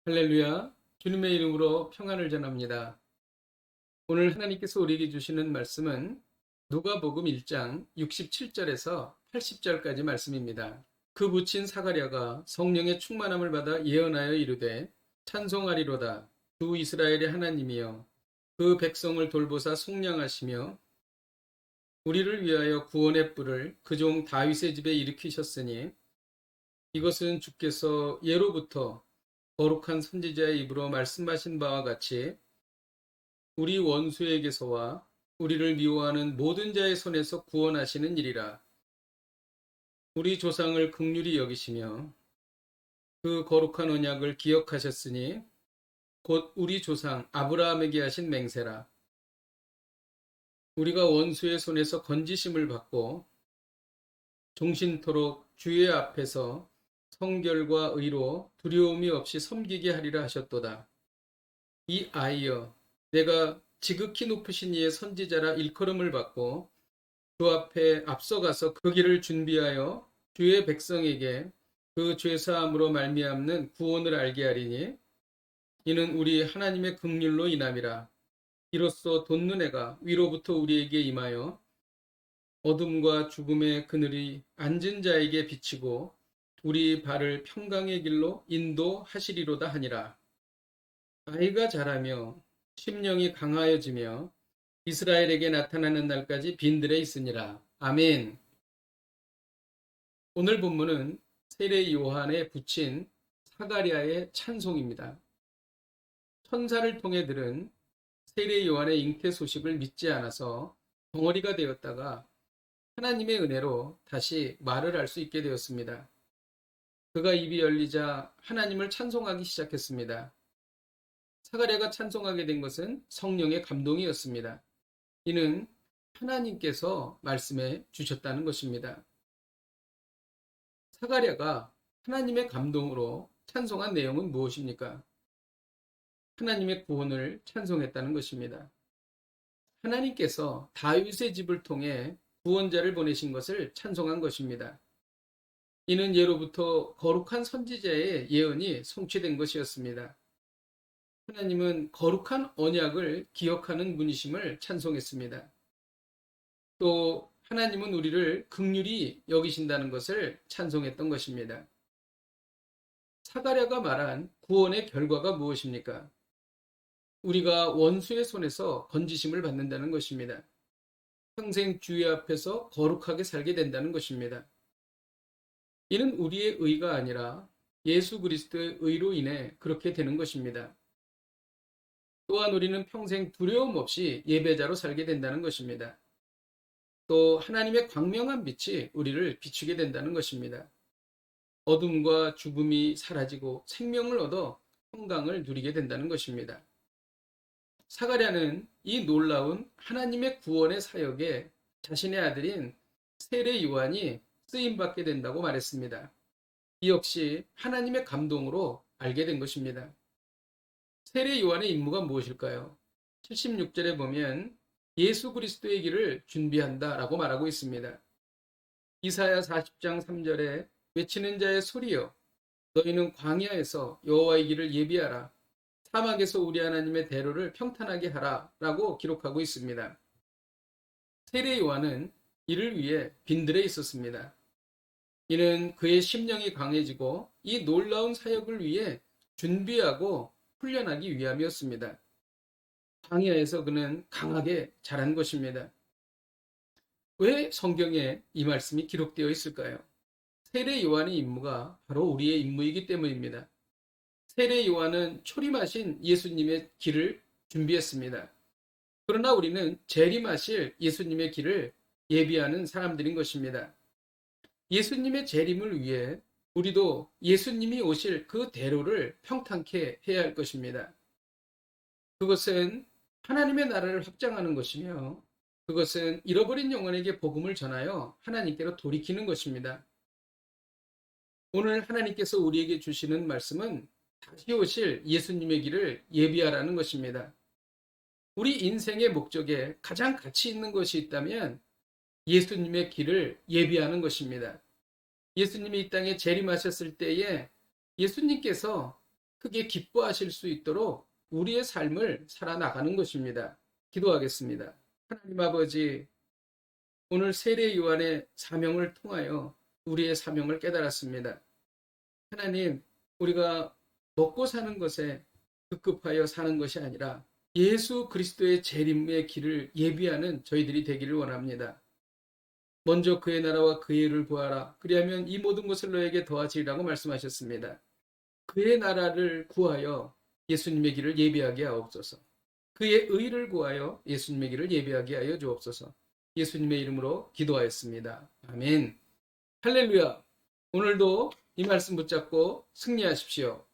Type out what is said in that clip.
할렐루야. 주님의 이름으로 평안을 전합니다. 오늘 하나님께서 우리에게 주시는 말씀은 누가복음 1장 67절에서 80절까지 말씀입니다. 그 붙인 사가랴가 성령의 충만함을 받아 예언하여 이르되 찬송하리로다. 주 이스라엘의 하나님이여 그 백성을 돌보사 속량하시며 우리를 위하여 구원의 뿔을 그 종 다윗의 집에 일으키셨으니 이것은 주께서 예로부터 거룩한 선지자의 입으로 말씀하신 바와 같이 우리 원수에게서와 우리를 미워하는 모든 자의 손에서 구원하시는 일이라. 우리 조상을 긍휼히 여기시며 그 거룩한 언약을 기억하셨으니 곧 우리 조상 아브라함에게 하신 맹세라. 우리가 원수의 손에서 건지심을 받고 종신토록 주의 앞에서 성결과 의로 두려움이 없이 섬기게 하리라 하셨도다. 이 아이여, 내가 지극히 높으신 이의 선지자라 일컬음을 받고 주 앞에 앞서가서 그 길을 준비하여 주의 백성에게 그 죄사함으로 말미암는 구원을 알게 하리니 이는 우리 하나님의 긍휼로 인함이라. 이로써 돋는 해가 위로부터 우리에게 임하여 어둠과 죽음의 그늘이 앉은 자에게 비치고 우리 발을 평강의 길로 인도하시리로다 하니라. 아이가 자라며 심령이 강하여지며 이스라엘에게 나타나는 날까지 빈들에 있으니라. 아멘. 오늘 본문은 세례 요한에 붙인 사가랴의 찬송입니다. 천사를 통해 들은 세례 요한의 잉태 소식을 믿지 않아서 덩어리가 되었다가 하나님의 은혜로 다시 말을 할 수 있게 되었습니다. 그가 입이 열리자 하나님을 찬송하기 시작했습니다. 사가랴가 찬송하게 된 것은 성령의 감동이었습니다. 이는 하나님께서 말씀해 주셨다는 것입니다. 사가랴가 하나님의 감동으로 찬송한 내용은 무엇입니까? 하나님의 구원을 찬송했다는 것입니다. 하나님께서 다윗의 집을 통해 구원자를 보내신 것을 찬송한 것입니다. 이는 예로부터 거룩한 선지자의 예언이 성취된 것이었습니다. 하나님은 거룩한 언약을 기억하는 분이심을 찬송했습니다. 또 하나님은 우리를 긍휼히 여기신다는 것을 찬송했던 것입니다. 사가랴가 말한 구원의 결과가 무엇입니까? 우리가 원수의 손에서 건지심을 받는다는 것입니다. 평생 주의 앞에서 거룩하게 살게 된다는 것입니다. 이는 우리의 의가 아니라 예수 그리스도의 의로 인해 그렇게 되는 것입니다. 또한 우리는 평생 두려움 없이 예배자로 살게 된다는 것입니다. 또 하나님의 광명한 빛이 우리를 비추게 된다는 것입니다. 어둠과 죽음이 사라지고 생명을 얻어 평강을 누리게 된다는 것입니다. 사가랴는 이 놀라운 하나님의 구원의 사역에 자신의 아들인 세례 요한이 쓰임받게 된다고 말했습니다. 이 역시 하나님의 감동으로 알게 된 것입니다. 세례 요한의 임무가 무엇일까요? 76절에 보면 예수 그리스도의 길을 준비한다라고 말하고 있습니다. 이사야 40장 3절에 외치는 자의 소리여 너희는 광야에서 여호와의 길을 예비하라. 사막에서 우리 하나님의 대로를 평탄하게 하라 라고 기록하고 있습니다. 세례 요한은 이를 위해 빈들에 있었습니다. 이는 그의 심령이 강해지고 이 놀라운 사역을 위해 준비하고 훈련하기 위함이었습니다. 광야에서 그는 강하게 자란 것입니다. 왜 성경에 이 말씀이 기록되어 있을까요? 세례 요한의 임무가 바로 우리의 임무이기 때문입니다. 세례 요한은 초림하신 예수님의 길을 준비했습니다. 그러나 우리는 재림하실 예수님의 길을 예비하는 사람들인 것입니다. 예수님의 재림을 위해 우리도 예수님이 오실 그 대로를 평탄케 해야 할 것입니다. 그것은 하나님의 나라를 확장하는 것이며 그것은 잃어버린 영혼에게 복음을 전하여 하나님께로 돌이키는 것입니다. 오늘 하나님께서 우리에게 주시는 말씀은 다시 오실 예수님의 길을 예비하라는 것입니다. 우리 인생의 목적에 가장 가치 있는 것이 있다면 예수님의 길을 예비하는 것입니다. 예수님이 이 땅에 재림하셨을 때에 예수님께서 크게 기뻐하실 수 있도록 우리의 삶을 살아나가는 것입니다. 기도하겠습니다. 하나님 아버지, 오늘 세례 요한의 사명을 통하여 우리의 사명을 깨달았습니다. 하나님, 우리가 먹고 사는 것에 급급하여 사는 것이 아니라 예수 그리스도의 재림의 길을 예비하는 저희들이 되기를 원합니다. 먼저 그의 나라와 그의 의를 구하라. 그리하면 이 모든 것을 너에게 더하시리라고 말씀하셨습니다. 그의 나라를 구하여 예수님의 길을 예비하게 하옵소서. 그의 의를 구하여 예수님의 길을 예비하게 하여 주옵소서. 예수님의 이름으로 기도하였습니다. 아멘. 할렐루야. 오늘도 이 말씀 붙잡고 승리하십시오.